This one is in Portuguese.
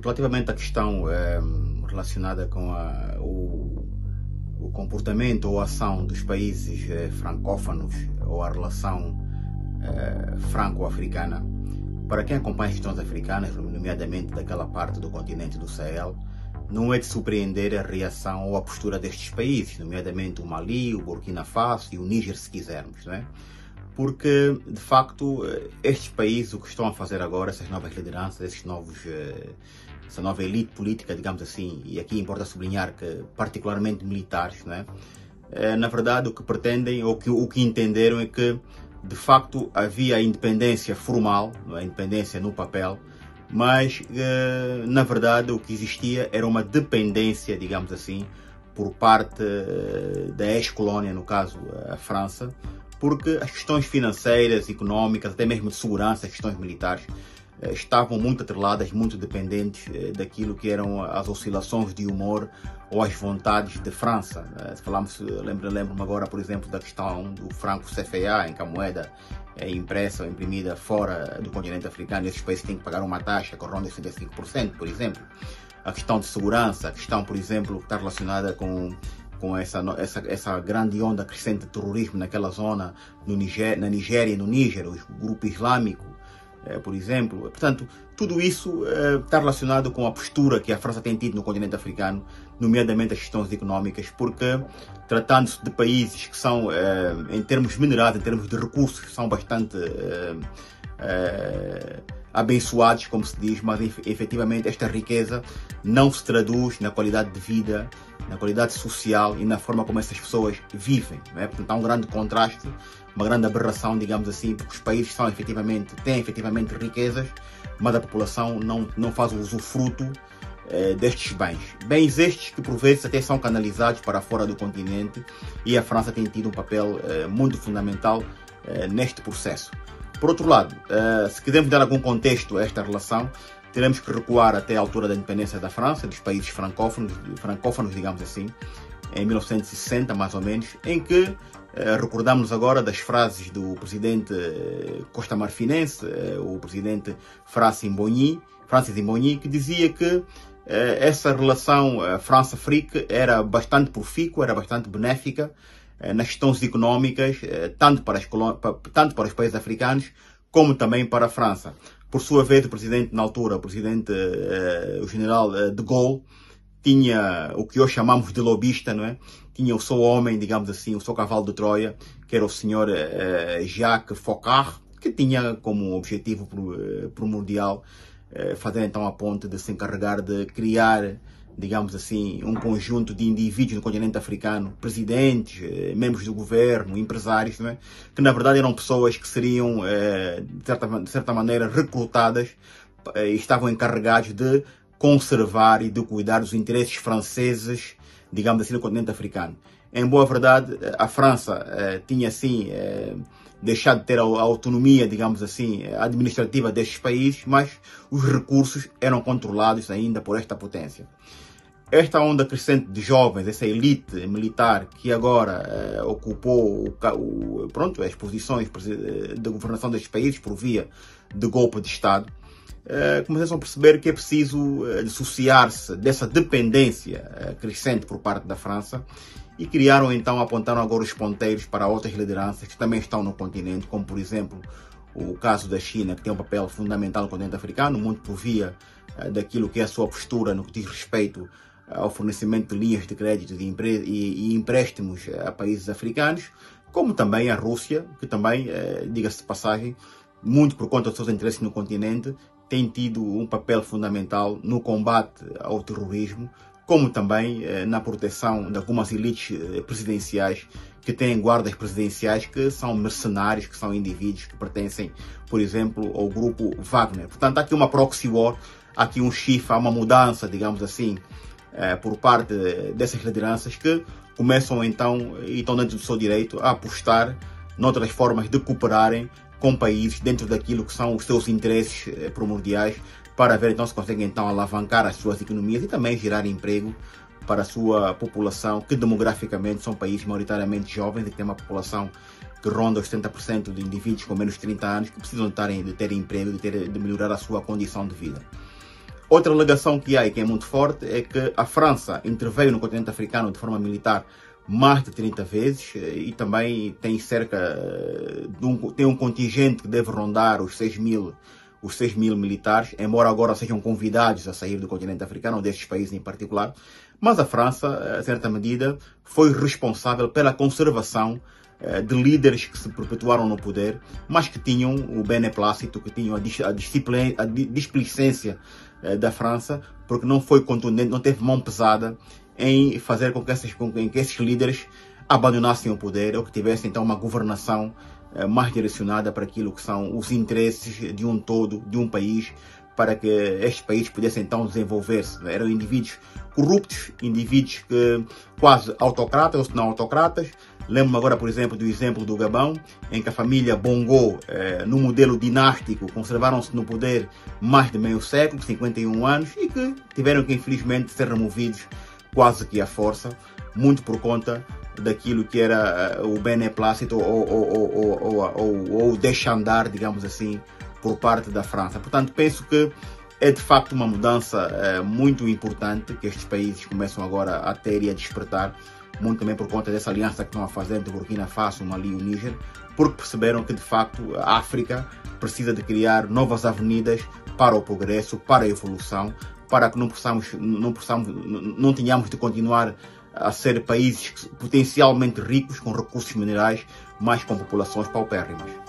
Relativamente à questão relacionada com o comportamento ou ação dos países francófonos ou a relação franco-africana, para quem acompanha as questões africanas, nomeadamente daquela parte do continente do Sahel, não é de surpreender a reação ou a postura destes países, nomeadamente o Mali, o Burkina Faso e o Níger, se quisermos, não é? Porque, de facto, estes países, o que estão a fazer agora, essas novas lideranças, essa nova elite política, digamos assim, e aqui importa sublinhar que particularmente militares, não é? Na verdade, o que pretendem, ou o que entenderam é que, de facto, havia a independência formal, não é? A independência no papel, mas, na verdade, o que existia era uma dependência, digamos assim, por parte da ex-colónia, no caso, a França, porque as questões financeiras, económicas, até mesmo de segurança, as questões militares, estavam muito atreladas, muito dependentes daquilo que eram as oscilações de humor ou as vontades de França. Lembro-me agora, por exemplo, da questão do franco CFA, em que a moeda é impressa ou imprimida fora do continente africano, e esses países têm que pagar uma taxa que ronda 65%, por exemplo. A questão de segurança, a questão, por exemplo, que está relacionada com essa grande onda crescente de terrorismo naquela zona, na Nigéria e no Níger, o grupo islâmico, por exemplo. Portanto, tudo isso está relacionado com a postura que a França tem tido no continente africano, nomeadamente as questões económicas, porque tratando-se de países que são, em termos minerais, em termos de recursos, são bastante abençoados, como se diz, mas efetivamente esta riqueza não se traduz na qualidade de vida, na qualidade social e na forma como essas pessoas vivem, não é? Portanto, há um grande contraste, uma grande aberração, digamos assim, porque os países têm efetivamente riquezas, mas a população não faz o usufruto destes bens. Bens estes que por vezes até são canalizados para fora do continente, e a França tem tido um papel muito fundamental neste processo. Por outro lado, se quisermos dar algum contexto a esta relação, teremos que recuar até a altura da independência da França, dos países francófonos, digamos assim, em 1960 mais ou menos, em que recordamos agora das frases do presidente costa-marfinense, o presidente Francis Mbonyi, que dizia que essa relação França-África era bastante profícua, era bastante benéfica nas questões económicas, tanto para os países africanos, como também para a França. Por sua vez, o presidente, na altura, o general de Gaulle, tinha o que hoje chamamos de lobista, não é? Tinha o seu homem, digamos assim, o seu cavalo de Troia, que era o senhor Jacques Foccart, que tinha como objetivo primordial fazer então a ponte de se encarregar de criar, digamos assim, um conjunto de indivíduos no continente africano, presidentes, membros do governo, empresários, não é? Que na verdade eram pessoas que seriam, de certa maneira, recrutadas e estavam encarregados de conservar e de cuidar dos interesses franceses, digamos assim, no continente africano. Em boa verdade, a França tinha assim deixado de ter a autonomia, digamos assim, administrativa destes países, mas os recursos eram controlados ainda por esta potência. Esta onda crescente de jovens, essa elite militar que agora ocupou as posições de governação destes países por via de golpe de Estado, começam a perceber que é preciso dissociar-se dessa dependência crescente por parte da França, e apontaram agora os ponteiros para outras lideranças que também estão no continente, como por exemplo o caso da China, que tem um papel fundamental no continente africano, muito por via daquilo que é a sua postura no que diz respeito ao fornecimento de linhas de crédito e empréstimos a países africanos, como também a Rússia, que também, diga-se de passagem, muito por conta dos seus interesses no continente, tem tido um papel fundamental no combate ao terrorismo, como também na proteção de algumas elites presidenciais que têm guardas presidenciais que são mercenários, que são indivíduos que pertencem, por exemplo, ao grupo Wagner. Portanto, há aqui uma proxy war, há aqui um shift, há uma mudança, digamos assim, por parte dessas lideranças que começam então, e estão dentro do seu direito, a apostar noutras formas de cooperarem com países dentro daquilo que são os seus interesses primordiais, para ver então se conseguem então alavancar as suas economias e também gerar emprego para a sua população, que demograficamente são países maioritariamente jovens e que têm uma população que ronda os 70% de indivíduos com menos de 30 anos que precisam de ter emprego, de melhorar a sua condição de vida. Outra alegação que há e que é muito forte é que a França interveio no continente africano de forma militar mais de 30 vezes e também tem tem um contingente que deve rondar os 6 mil militares, embora agora sejam convidados a sair do continente africano, destes países em particular. Mas a França, a certa medida, foi responsável pela conservação de líderes que se perpetuaram no poder, mas que tinham o beneplácito, que tinham a displicência da França, porque não foi contundente, não teve mão pesada em fazer com que esses líderes abandonassem o poder ou que tivessem então uma governação mais direcionada para aquilo que são os interesses de um todo, de um país, para que este país pudesse então desenvolver-se. Eram indivíduos corruptos, indivíduos que quase autocratas ou se não autocratas. Lembro-me agora, por exemplo, do exemplo do Gabão, em que a família Bongo, no modelo dinástico, conservaram-se no poder mais de meio século, 51 anos, e que tiveram que, infelizmente, ser removidos quase que à força, muito por conta daquilo que era o beneplácito ou o deixar-andar, digamos assim, por parte da França. Portanto, penso que é de facto uma mudança muito importante que estes países começam agora a ter e a despertar, muito também por conta dessa aliança que estão a fazer entre Burkina Faso, Mali e o Níger, porque perceberam que de facto a África precisa de criar novas avenidas para o progresso, para a evolução, para que não tenhamos de continuar a ser países potencialmente ricos com recursos minerais, mas com populações paupérrimas.